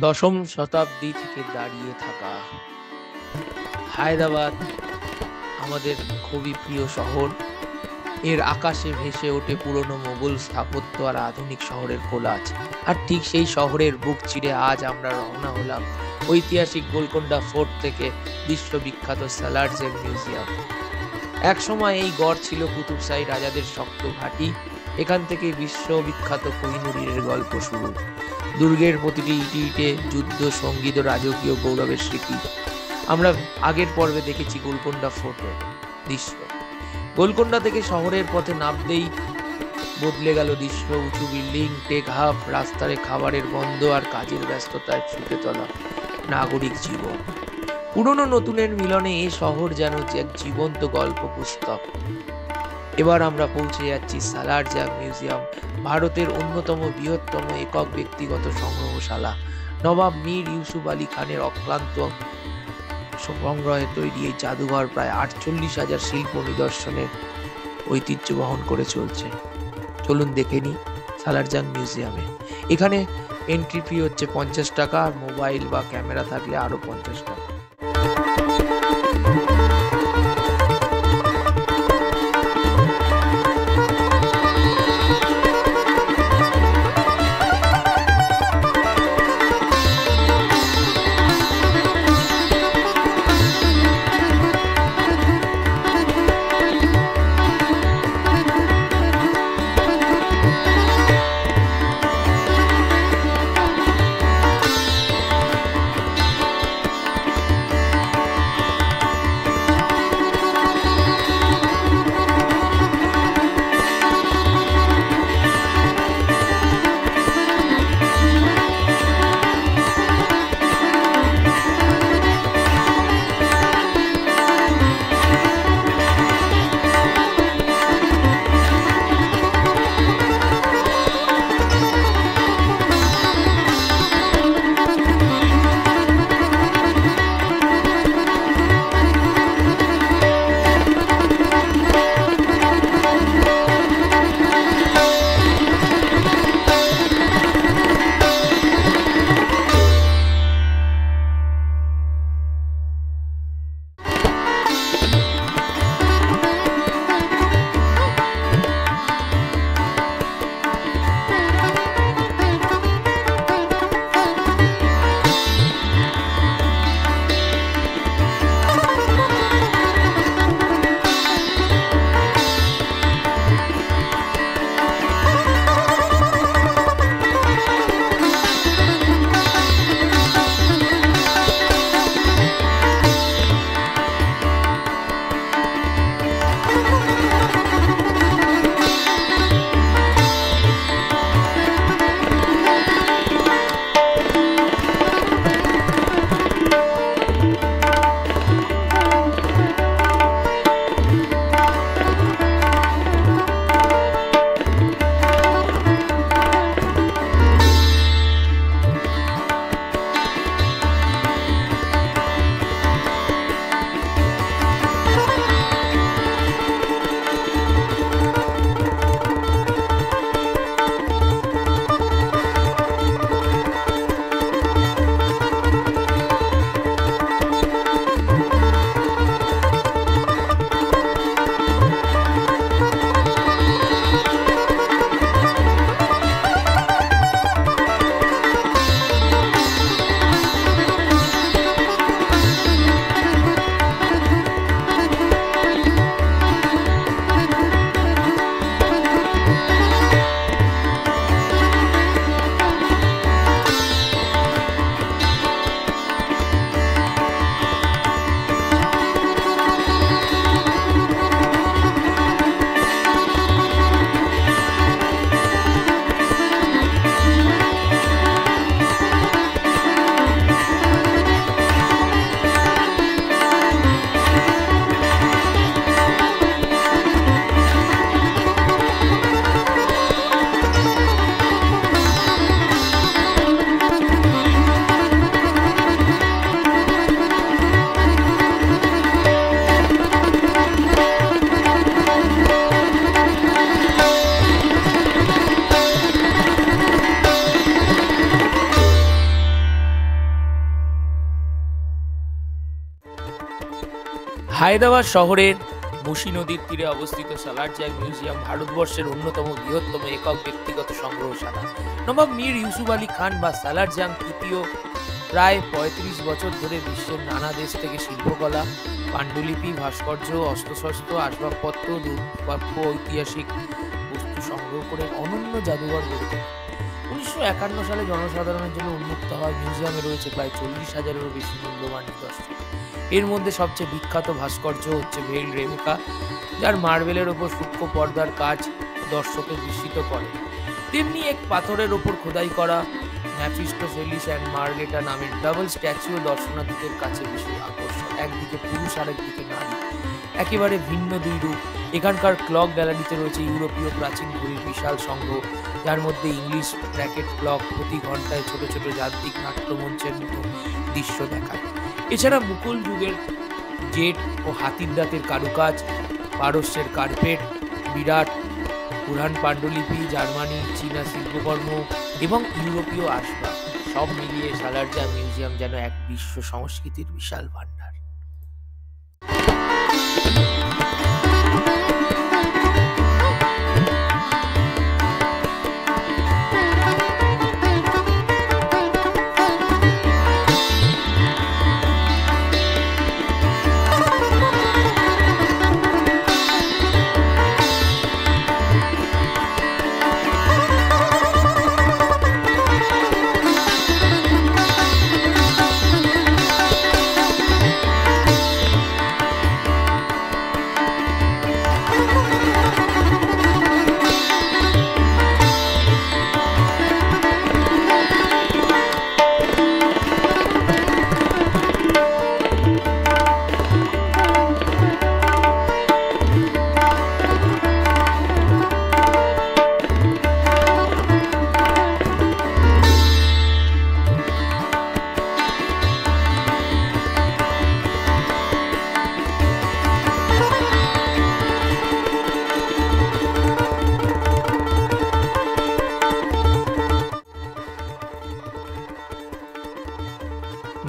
দশম শতাব্দী থেকে দাঁড়িয়ে থাকা হায়দ্রাবাদ আমাদের খুবই প্রিয় শহর। এর আকাশে ভেসে ওঠে পুরনো মোগল স্থাপত্য আর আধুনিক শহরের কোলাজ। আর ঠিক সেই শহরের বুক চিরে আজ আমরা রওনা হলাম ঐতিহাসিক গোলকোন্ডা ফোর্ট থেকে বিশ্ববিখ্যাত সালারজং মিউজিয়াম। একসময় এই গড় ছিল কুতুবশাহী রাজাদের শক্ত ঘাঁটি। এখান থেকে বিশ্ববিখ্যাত কোহিনূরের গল্প শুরু। দুর্গের প্রতিটি ইটে ইটে যুদ্ধ, সঙ্গীত ও রাজকীয় গৌরবের স্মৃতি। আমরা আগের পর্বে দেখেছি গোলকোন্ডা ফোর্টের দৃশ্য। গোলকোন্ডা থেকে শহরের পথে নামতেই বদলে গেল দৃশ্য। উঁচু বিল্ডিং, টেক হাব, রাস্তায় খাবারের গন্ধ আর কাজের ব্যস্ততায় ছুটে চলা নাগরিক জীবন। পুরনো নতুনের মিলনে এ শহর যেন এক জীবন্ত গল্প পুস্তক। এবার আমরা পৌঁছে যাচ্ছি সালারজং মিউজিয়াম, ভারতের অন্যতম বৃহত্তম একক ব্যক্তিগত সংগ্রহশালা। নবাব মীর ইউসুফ আলী খানের অক্লান্ত সংগ্রহে তৈরি এই জাদুঘর প্রায় 48,000 শিল্প নিদর্শনের ঐতিহ্য বহন করে চলছে। চলুন দেখে নিই সালারজং মিউজিয়ামে। এখানে এন্ট্রি ফি হচ্ছে 50 টাকা, আর মোবাইল বা ক্যামেরা থাকলে আরো 50 টাকা। হায়দ্রাবাদ শহরের মুসি নদীর তীরে অবস্থিত সালারজাং মিউজিয়াম ভারতবর্ষের অন্যতম বৃহত্তম একক ব্যক্তিগত সংগ্রহশালা। নবাব মীর ইউসুফ আলী খান বা সালারজাং তৃতীয় প্রায় ৩৫ বছর ধরে বিশ্বের নানা দেশ থেকে শিল্পকলা, পাণ্ডুলিপি, ভাস্কর্য, অস্ত্রশস্ত্র, আসবাবপত্র, দুর্লভ ঐতিহাসিক বস্তু সংগ্রহ করে অনন্য জাদুঘর গড়ে তোলেন। ১৯৫১ সালে জনসাধারণের জন্য উন্মুক্ত হয় মিউজিয়ামে রয়েছে প্রায় ৪০,০০০-এরও বেশি মূল্যবান নিদর্শন। এর মধ্যে সবচেয়ে বিখ্যাত ভাস্কর্য হচ্ছে ভেইল রেবেকা, যার মার্বেলের ওপর সূক্ষ্ম পর্দার কাজ দর্শককে বিস্মিত করে। তেমনি এক পাথরের ওপর খোদাই করা ম্যাফিস্টোফেলিস অ্যান্ড মার্লেটা নামের ডাবল স্ট্যাচুও দর্শনার্থীদের কাছে বিশেষ আকর্ষণ। একদিকে পুরুষ আর একদিকে নারী, একেবারে ভিন্ন দুই রূপ। এখানকার ক্লক গ্যালারিতে রয়েছে ইউরোপীয় প্রাচীন ঘড়ির বিশাল সংগ্রহ, যার মধ্যে ইংলিশ ব্র্যাকেট ক্লক প্রতি ঘন্টায় ছোট ছোট যান্ত্রিক নাট্যমঞ্চের মতো দৃশ্য দেখায়। এছাড়া মুঘল যুগের জেট ও হাতির দাঁতের কারুকাজ, পারস্যের কার্পেট, বিরাট পুরাণ পাণ্ডুলিপি, জার্মানি, চীনা শিল্পকর্ম এবং ইউরোপীয় আসবাব সব মিলিয়ে সালারজাং মিউজিয়াম যেন এক বিশ্ব সংস্কৃতির বিশাল ভাণ্ডার।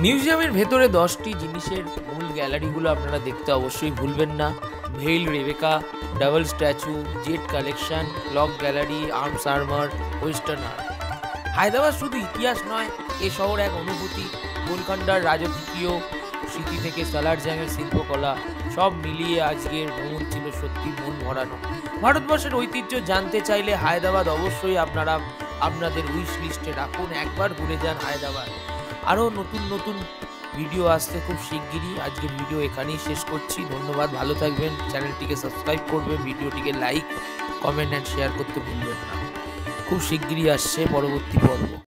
মিউজিয়ামের ভেতরে 10টি জিনিসের মূল গ্যালারিগুলো আপনারা দেখতে অবশ্যই ভুলবেন না। Veiled Rebecca, double statue, jade collection, clock gallery, arms armour, western art. Hyderabad শুধু ইতিহাস নয়, এ শহর এক অনুভূতি। গোলকন্ডার রাজকীয় স্মৃতি থেকে সালারজাংয়ের শিল্পকলা, সব মিলিয়ে আজকের ভ্রমণ ছিল সত্যি মন ভরানো। ভারতবর্ষের ঐতিহ্য জানতে চাইলে হায়দ্রাবাদ অবশ্যই আপনারা আপনাদের উইশ লিস্টে রাখুন, একবার ঘুরে যান হায়দ্রাবাদ। আরও নতুন নতুন ভিডিও আসতে খুব শিগগিরই। আজকের ভিডিও এখানেই শেষ করছি। ধন্যবাদ, ভালো থাকবেন, চ্যানেলটিকে সাবস্ক্রাইব করবেন, ভিডিওটিকে লাইক, কমেন্ট অ্যান্ড শেয়ার করতে ভুলবেন না। খুব শিগগিরই আসছে পরবর্তী পর্ব।